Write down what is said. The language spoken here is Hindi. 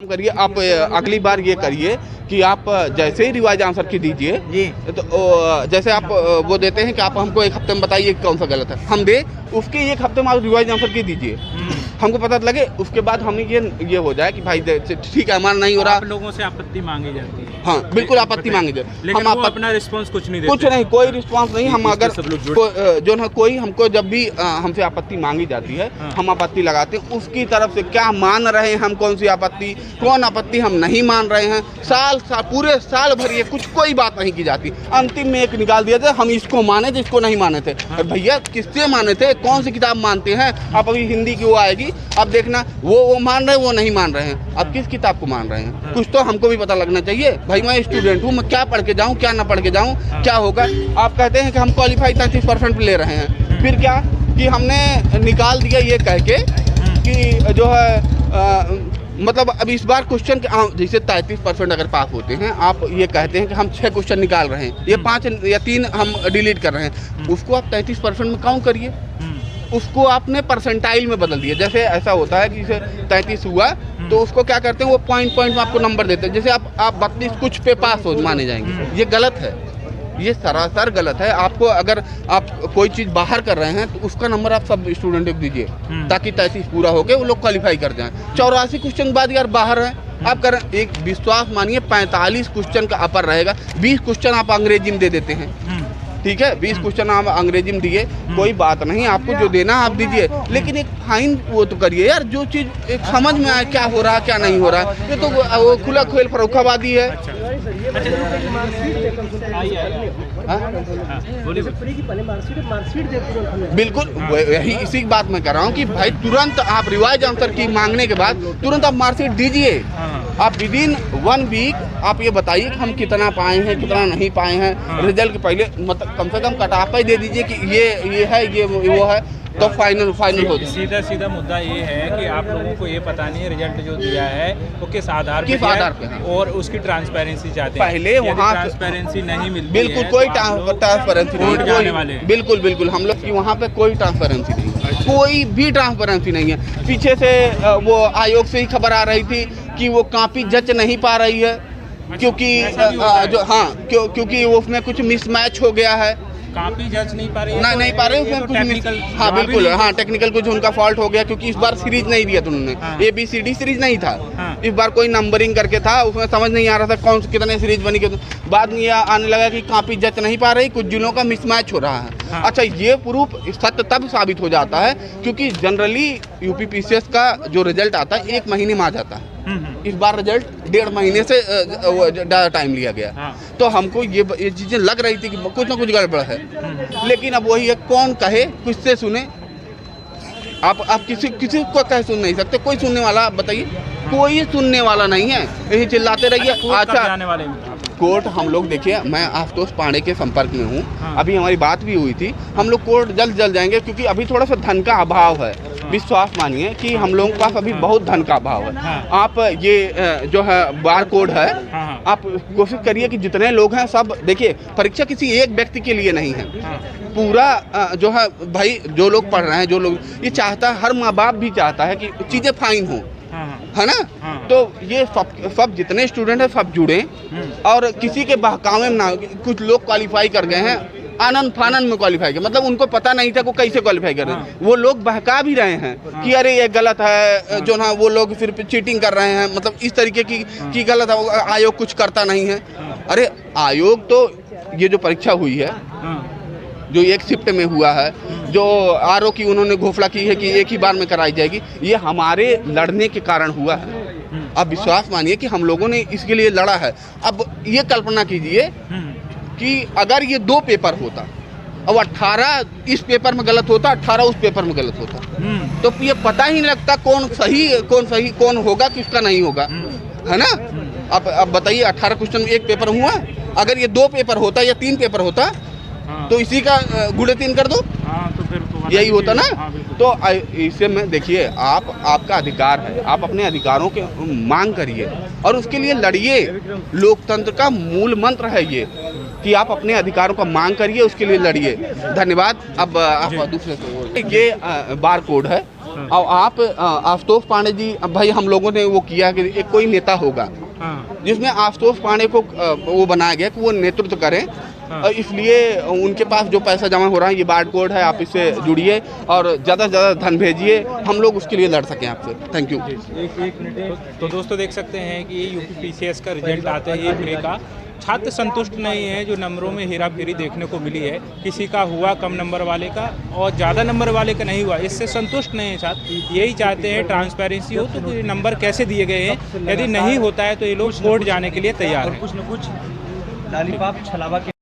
करिए आप अगली बार ये करिए कि आप जैसे ही रिवाइज आंसर की दीजिए जी। तो जैसे आप वो देते हैं कि आप हमको एक हफ्ते में बताइए कौन सा गलत है, हम दे उसके एक हफ्ते में आप रिवाइज आंसर की दीजिए, हमको पता लगे, उसके बाद हमें ये हो जाए कि भाई ठीक है हमारा नहीं हो रहा। आप लोगों से आपत्ति मांगी जाती है? हाँ बिल्कुल आपत्ति मांगे जाए, लेकिन हम अपना रिस्पांस कुछ नहीं देते। कुछ नहीं, कोई रिस्पांस नहीं। हम अगर जो ना कोई हमको जब भी हमसे आपत्ति मांगी जाती है हम आपत्ति लगाते हैं, उसकी तरफ से क्या मान रहे हैं हम, कौन सी आपत्ति, कौन आपत्ति हम नहीं मान रहे हैं, पूरे साल भर ये कोई बात नहीं की जाती। अंतिम में एक निकाल दिया जाए हम इसको माने थे इसको नहीं माने थे। भैया किससे माने थे, कौन सी किताब मानते हैं आप? अभी हिंदी की वो आएगी, अब देखना वो मान रहे हैं वो नहीं मान रहे हैं, अब किस किताब को मान रहे हैं? कुछ तो हमको भी पता लगना चाहिए। भाई मैं स्टूडेंट हूँ, मैं क्या पढ़ के जाऊँ क्या ना पढ़ के जाऊँ, क्या होगा? आप कहते हैं कि हम क्वालिफाई 33% ले रहे हैं, फिर क्या कि हमने निकाल दिया ये कह के कि जो है मतलब अब इस बार क्वेश्चन जैसे 33% अगर पास होते हैं, आप ये कहते हैं कि हम 6 क्वेश्चन निकाल रहे हैं, ये 5 या 3 हम डिलीट कर रहे हैं, उसको आप 33% में काउंट करिए, उसको आपने परसेंटाइल में बदल दिया। जैसे ऐसा होता है कि जैसे 33 हुआ तो उसको क्या करते हैं वो पॉइंट में आपको नंबर देते हैं, जैसे आप 32 कुछ पे पास हो माने जाएंगे, ये गलत है, ये सरासर गलत है। आपको अगर आप कोई चीज़ बाहर कर रहे हैं तो उसका नंबर आप सब स्टूडेंट को दीजिए ताकि 33 पूरा होके वो लोग क्वालिफाई कर जाएं। 84 क्वेश्चन के बाद यार बाहर है आप कर एक विश्वास मानिए 45 क्वेश्चन का अपर रहेगा, 20 क्वेश्चन आप अंग्रेजी में दे देते हैं, ठीक है 20 क्वेश्चन आप अंग्रेजी में दिए, कोई बात नहीं, आपको जो देना आप दीजिए, लेकिन एक फाइन वो तो करिए यार, जो चीज़ एक समझ में आए क्या हो रहा है क्या नहीं हो रहा है। ये तो वो खुला खेल फरोखाबादी है। बिल्कुल यही इसी बात मैं कह रहा हूँ कि भाई तुरंत आप रिवाइज आंसर की मांगने के बाद तुरंत आप मार्कशीट दीजिए। आप विदिन 1 वीक आप ये बताइए कि हम कितना पाए हैं कितना नहीं पाए हैं, रिजल्ट के पहले मतलब कम से कम कट ऑफ ही दे दीजिए कि ये है ये वो है, तो फाइनल हो जाए। सीधा मुद्दा ये है कि आप लोगों को ये पता नहीं है रिजल्ट जो दिया है वो किस आधार पे है और उसकी ट्रांसपेरेंसी चाहते हैं। पहले वहाँ ट्रांसपेरेंसी नहीं मिलती बिल्कुल है, कोई ट्रांसपेरेंसी नहीं, बिल्कुल हम लोग की वहाँ पे कोई ट्रांसपेरेंसी नहीं है, कोई भी ट्रांसपेरेंसी नहीं है। पीछे से वो आयोग से ही खबर आ रही थी कि वो कॉपी जज नहीं पा रही है क्योंकि जो क्योंकि उसमें कुछ मिसमैच हो गया है, कॉपी जज नहीं पा रही है, नहीं पा रहे उसमें कुछ बिल्कुल टेक्निकल कुछ उनका फॉल्ट हो गया क्योंकि इस बार सीरीज नहीं दिया था उन्होंने, ABCD सीरीज नहीं था, इस बार कोई नंबरिंग करके था, उसमें समझ नहीं आ रहा था कौन कितने सीरीज बनी के, बाद में यह आने लगा कि कॉपी जज नहीं पा रही, कुछ जिलों का मिसमैच हो रहा है। अच्छा ये प्रूफ सत्य तब साबित हो जाता है क्योंकि जनरली UPPCS का जो रिजल्ट आता है 1 महीने में आ जाता है, इस बार रिजल्ट 1.5 महीने से ज़्यादा टाइम लिया गया, तो हमको ये चीज़ें लग रही थी कि कुछ ना कुछ गड़बड़ है, लेकिन अब वही है कौन कहे किससे सुने, आप किसी को कह सुन नहीं सकते, कोई सुनने वाला बताइए, कोई सुनने वाला नहीं है, यही चिल्लाते रहिए। अच्छा कोर्ट हम लोग देखिए, मैं आशुतोष पांडे के संपर्क में हूँ, अभी हमारी बात भी हुई थी, हम लोग कोर्ट जल्द जाएंगे क्योंकि अभी थोड़ा सा धन का अभाव है, विश्वास मानिए कि हम लोगों के पास अभी बहुत धन का अभाव है। आप ये जो है बार कोड है, आप कोशिश करिए कि जितने लोग हैं सब देखिए, परीक्षा किसी एक व्यक्ति के लिए नहीं है, पूरा जो है भाई जो लोग पढ़ रहे हैं, जो लोग ये चाहता है, हर माँ बाप भी चाहता है कि चीज़ें फाइन हो, है ना, तो ये सब जितने स्टूडेंट हैं सब जुड़े और किसी के बहकावे में ना, कुछ लोग क्वालिफाई कर गए हैं आनंद फानंद में क्वालिफाई किया, मतलब उनको पता नहीं था को कैसे क्वालिफाई कर रहे हैं, वो लोग बहका भी रहे हैं कि अरे ये गलत है, जो ना वो लोग फिर चीटिंग कर रहे हैं, मतलब इस तरीके की गलत है, आयोग कुछ करता नहीं है। अरे आयोग तो ये जो परीक्षा हुई है जो एक शिफ्ट में हुआ है, जो RO की उन्होंने घोषणा की है कि एक ही बार में कराई जाएगी, ये हमारे लड़ने के कारण हुआ है। अब विश्वास मानिए कि हम लोगों ने इसके लिए लड़ा है। अब ये कल्पना कीजिए कि अगर ये 2 पेपर होता और 18 इस पेपर में गलत होता, 18 उस पेपर में गलत होता, तो ये पता ही नहीं लगता कौन सही कौन होगा किसका नहीं होगा, है ना। अब बताइए 18 क्वेश्चन में एक पेपर हुआ, अगर ये 2 पेपर होता या 3 पेपर होता तो इसी का गुणे 3 कर दो, तो फिर तो यही होता ना। तो इसे में देखिए आपका अधिकार है, आप अपने अधिकारों के मांग करिए और उसके लिए लड़िए। लोकतंत्र का मूल मंत्र है ये कि आप अपने अधिकारों का मांग करिए, उसके लिए लड़िए। धन्यवाद। अब आप दूसरे से ये बार कोड है, और आप आशुतोष पांडे जी, भाई हम लोगों ने वो किया कि एक कोई नेता होगा जिसमें आशुतोष पांडे को वो बनाया गया कि वो नेतृत्व करें, इसलिए उनके पास जो पैसा जमा हो रहा है ये बार्ड कोड है, आप इससे जुड़िए और ज़्यादा से ज़्यादा धन भेजिए, हम लोग उसके लिए लड़ सकें आपसे। Thank you. एक मिनट। तो दोस्तों देख सकते हैं कि यूपीपीसीएस का रिजल्ट आते ही प्रे का छात्र संतुष्ट नहीं है, जो नंबरों में हेरा फेरी देखने को मिली है, किसी का हुआ कम नंबर वाले का और ज़्यादा नंबर वाले का नहीं हुआ, इससे संतुष्ट नहीं है छात्र। यही चाहते हैं ट्रांसपेरेंसी हो, तो ये नंबर कैसे दिए गए हैं, यदि नहीं होता है तो ये लोग कोर्ट जाने के लिए तैयार हैं। कुछ न कुछ लालीपाप छलावा के